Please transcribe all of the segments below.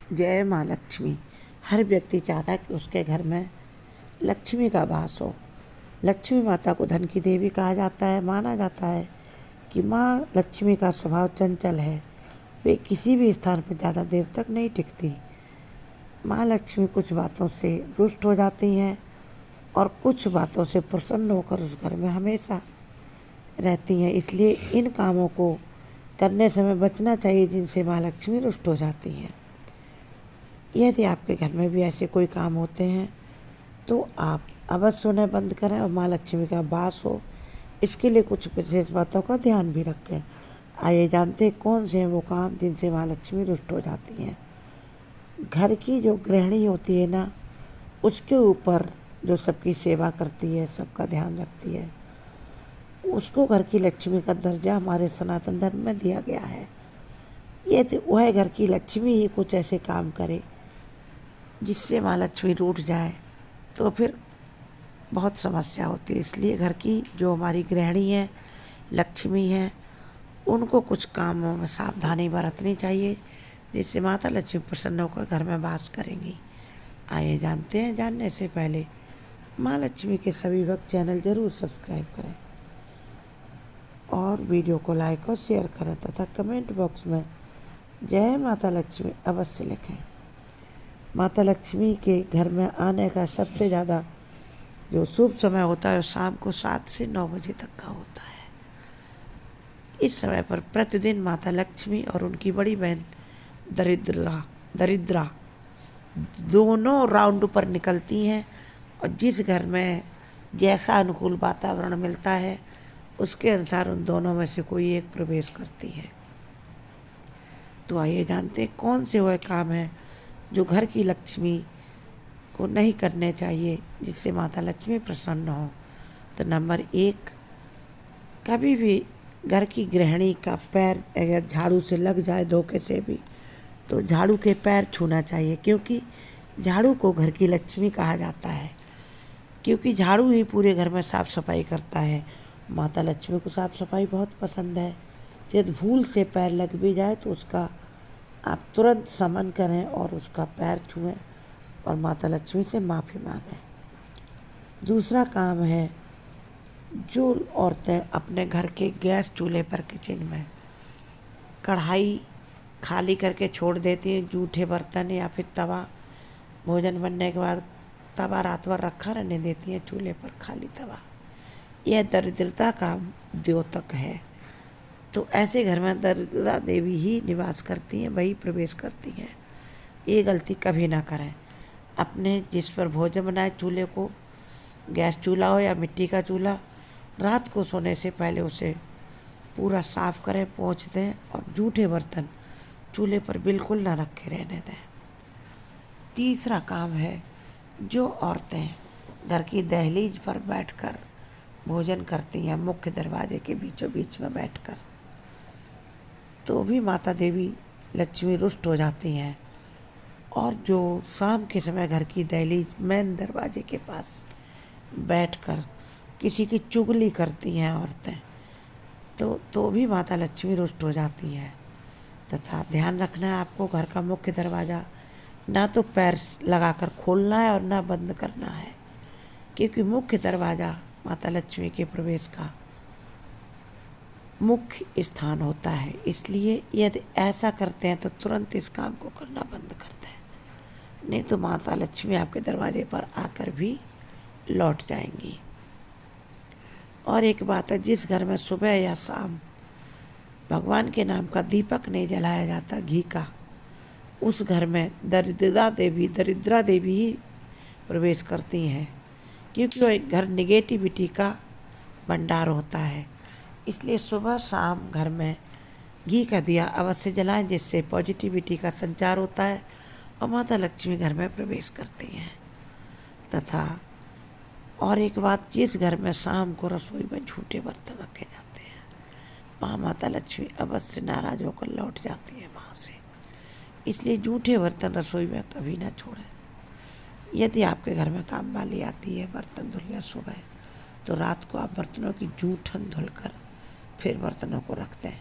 जय माँ लक्ष्मी। हर व्यक्ति चाहता है कि उसके घर में लक्ष्मी का वास हो। लक्ष्मी माता को धन की देवी कहा जाता है। माना जाता है कि माँ लक्ष्मी का स्वभाव चंचल है। वे किसी भी स्थान पर ज़्यादा देर तक नहीं टिकती। माँ लक्ष्मी कुछ बातों से रुष्ट हो जाती हैं और कुछ बातों से प्रसन्न होकर उस घर में हमेशा रहती हैं। इसलिए इन कामों को करने समय बचना चाहिए जिनसे माँ लक्ष्मी रुष्ट हो जाती हैं। यदि आपके घर में भी ऐसे कोई काम होते हैं तो आप अवश्य उन्हें बंद करें और माँ लक्ष्मी का वास हो, इसके लिए कुछ विशेष बातों का ध्यान भी रखें। आइए जानते हैं कौन से हैं वो काम जिनसे माँ लक्ष्मी रुष्ट हो जाती हैं। घर की जो गृहिणी होती है ना, उसके ऊपर जो सबकी सेवा करती है, सबका ध्यान रखती है, उसको घर की लक्ष्मी का दर्जा हमारे सनातन धर्म में दिया गया है। ये तो वह घर की लक्ष्मी ही कुछ ऐसे काम करे जिससे माँ लक्ष्मी रूठ जाए तो फिर बहुत समस्या होती है। इसलिए घर की जो हमारी गृहिणी है, लक्ष्मी है, उनको कुछ कामों में सावधानी बरतनी चाहिए जिससे माता लक्ष्मी प्रसन्न होकर घर में वास करेंगी। आइए जानते हैं। जानने से पहले माँ लक्ष्मी के सभी भक्त चैनल जरूर सब्सक्राइब करें और वीडियो को लाइक और शेयर करें तथा कमेंट बॉक्स में जय माता लक्ष्मी अवश्य लिखें। माता लक्ष्मी के घर में आने का सबसे ज़्यादा जो शुभ समय होता है शाम को 7 से 9 बजे तक का होता है। इस समय पर प्रतिदिन माता लक्ष्मी और उनकी बड़ी बहन दरिद्रा दोनों राउंड पर निकलती हैं और जिस घर में जैसा अनुकूल वातावरण मिलता है उसके अनुसार उन दोनों में से कोई एक प्रवेश करती है। तो आइए जानते हैं कौन से वह काम है जो घर की लक्ष्मी को नहीं करने चाहिए जिससे माता लक्ष्मी प्रसन्न हो। तो नंबर 1, कभी भी घर की गृहिणी का पैर अगर झाड़ू से लग जाए धोखे से भी तो झाड़ू के पैर छूना चाहिए, क्योंकि झाड़ू को घर की लक्ष्मी कहा जाता है। क्योंकि झाड़ू ही पूरे घर में साफ़ सफाई करता है। माता लक्ष्मी को साफ़ सफाई बहुत पसंद है। यदि भूल से पैर लग भी जाए तो उसका आप तुरंत समन करें और उसका पैर छुएं और माता लक्ष्मी से माफ़ी मांगें। दूसरा काम है, जो औरतें अपने घर के गैस चूल्हे पर किचन में कढ़ाई खाली करके छोड़ देती हैं, जूठे बर्तन या फिर तवा भोजन बनने के बाद तवा रात भर रखा रहने देती हैं चूल्हे पर खाली तवा, यह दरिद्रता का द्योतक है। तो ऐसे घर में दरिद्रता देवी ही निवास करती हैं, वही प्रवेश करती हैं। ये गलती कभी ना करें। अपने जिस पर भोजन बनाए चूल्हे को, गैस चूल्हा हो या मिट्टी का चूल्हा, रात को सोने से पहले उसे पूरा साफ करें, पोंछ दें और जूठे बर्तन चूल्हे पर बिल्कुल ना रखे रहने दें। तीसरा काम है, जो औरतें घर की दहलीज पर बैठकर भोजन करती हैं, मुख्य दरवाजे के बीचों बीच में बैठकर, तो भी माता देवी लक्ष्मी रुष्ट हो जाती हैं। और जो शाम के समय घर की दहलीज मेन दरवाजे के पास बैठकर किसी की चुगली करती हैं औरतें, तो भी माता लक्ष्मी रुष्ट हो जाती है। तथा ध्यान रखना है आपको, घर का मुख्य दरवाज़ा ना तो पैर लगाकर खोलना है और ना बंद करना है, क्योंकि मुख्य दरवाज़ा माता लक्ष्मी के प्रवेश का मुख्य स्थान होता है। इसलिए यदि ऐसा करते हैं तो तुरंत इस काम को करना बंद कर दें, नहीं तो माता लक्ष्मी आपके दरवाजे पर आकर भी लौट जाएंगी। और एक बात है, जिस घर में सुबह या शाम भगवान के नाम का दीपक नहीं जलाया जाता घी का, उस घर में दरिद्रा देवी ही प्रवेश करती हैं, क्योंकि वो एक घर निगेटिविटी का भंडार होता है। इसलिए सुबह शाम घर में घी का दिया अवश्य जलाएं, जिससे पॉजिटिविटी का संचार होता है और माता लक्ष्मी घर में प्रवेश करती हैं। तथा और एक बात, जिस घर में शाम को रसोई में झूठे बर्तन रखे जाते हैं, वहाँ माता लक्ष्मी अवश्य नाराज होकर लौट जाती है वहाँ से। इसलिए झूठे बर्तन रसोई में कभी ना छोड़ें। यदि आपके घर में काम वाली आती है बर्तन धुलने सुबह, तो रात को आप बर्तनों की जूठन धुलकर फिर बर्तनों को रख दें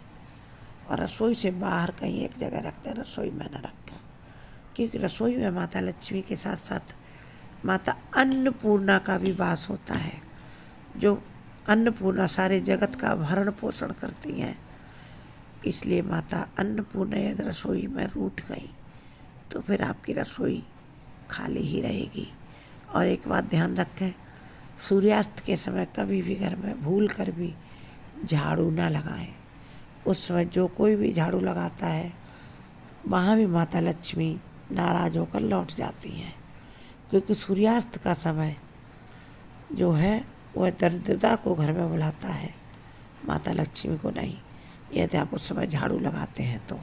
और रसोई से बाहर कहीं एक जगह रख दें, रसोई में न रखें, क्योंकि रसोई में माता लक्ष्मी के साथ साथ माता अन्नपूर्णा का भी वास होता है। जो अन्नपूर्णा सारे जगत का भरण पोषण करती हैं। इसलिए माता अन्नपूर्णा यदि रसोई में रूठ गई तो फिर आपकी रसोई खाली ही रहेगी। और एक बात ध्यान रखें, सूर्यास्त के समय कभी भी घर में भूल कर भी झाड़ू ना लगाएं। उस समय जो कोई भी झाड़ू लगाता है वहाँ भी माता लक्ष्मी नाराज होकर लौट जाती हैं, क्योंकि सूर्यास्त का समय जो है वह दरिद्रता को घर में बुलाता है, माता लक्ष्मी को नहीं, यदि आप उस समय झाड़ू लगाते हैं तो।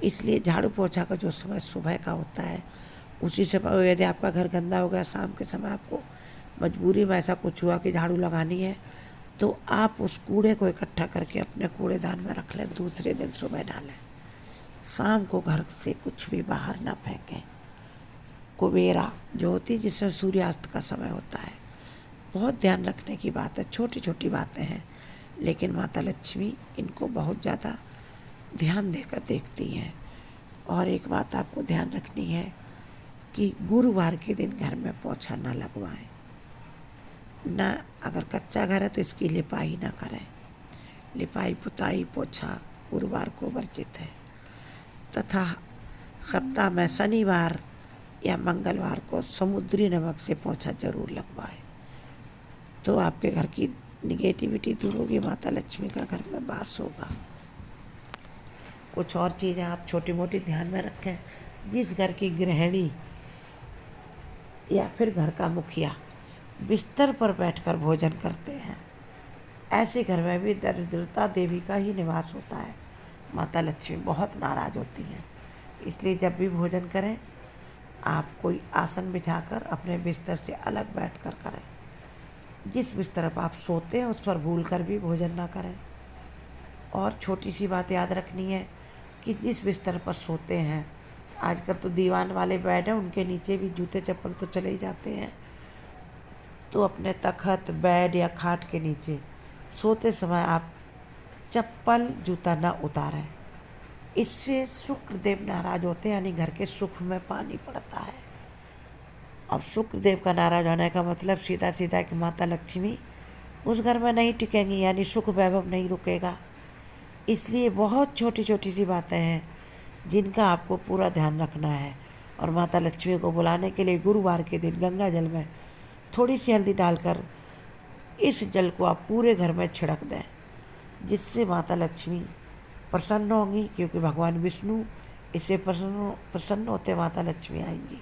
इसलिए झाड़ू पोछा का जो समय सुबह का होता है उसी समय, यदि आपका घर गंदा हो गया शाम के समय आपको मजबूरी में ऐसा कुछ हुआ कि झाड़ू लगानी है, तो आप उस कूड़े को इकट्ठा करके अपने कूड़ेदान में रख लें, दूसरे दिन सुबह डालें। शाम को घर से कुछ भी बाहर ना फेंकें। कुबेरा जो होती है जिसमें सूर्यास्त का समय होता है, बहुत ध्यान रखने की बात है। छोटी छोटी बातें हैं लेकिन माता लक्ष्मी इनको बहुत ज़्यादा ध्यान देकर देखती हैं। और एक बात आपको ध्यान रखनी है कि गुरुवार के दिन घर में पोछा ना लगवाएं, ना अगर कच्चा घर है तो इसकी लिपाई ना करें। लिपाई पुताई पोछा गुरुवार को वर्जित है। तथा सप्ताह में शनिवार या मंगलवार को समुद्री नमक से पोछा जरूर लगवाएं, तो आपके घर की निगेटिविटी दूर होगी, माता लक्ष्मी का घर में वास होगा। कुछ और चीज़ें आप छोटी मोटी ध्यान में रखें। जिस घर की गृहिणी या फिर घर का मुखिया बिस्तर पर बैठकर भोजन करते हैं, ऐसे घर में भी दरिद्रता देवी का ही निवास होता है। माता लक्ष्मी बहुत नाराज होती हैं। इसलिए जब भी भोजन करें आप कोई आसन बिछाकर अपने बिस्तर से अलग बैठकर करें। जिस बिस्तर पर आप सोते हैं उस पर भूलकर भी भोजन ना करें। और छोटी सी बात याद रखनी है कि जिस बिस्तर पर सोते हैं, आजकल तो दीवान वाले बेड हैं, उनके नीचे भी जूते चप्पल तो चले ही जाते हैं, तो अपने तखत बेड या खाट के नीचे सोते समय आप चप्पल जूता ना उतारें। इससे शुक्रदेव नाराज होते हैं, यानी घर के सुख में पानी पड़ता है। अब शुक्रदेव का नाराज होने का मतलब सीधा सीधा कि माता लक्ष्मी उस घर में नहीं टिकेंगी, यानी सुख वैभव नहीं रुकेगा। इसलिए बहुत छोटी छोटी सी बातें हैं जिनका आपको पूरा ध्यान रखना है। और माता लक्ष्मी को बुलाने के लिए गुरुवार के दिन गंगा जल में थोड़ी सी हल्दी डालकर इस जल को आप पूरे घर में छिड़क दें, जिससे माता लक्ष्मी प्रसन्न होंगी, क्योंकि भगवान विष्णु इससे प्रसन्न होते माता लक्ष्मी आएंगी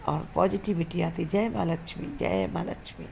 और पॉजिटिविटी आती। जय माँ लक्ष्मी, जय माँ लक्ष्मी।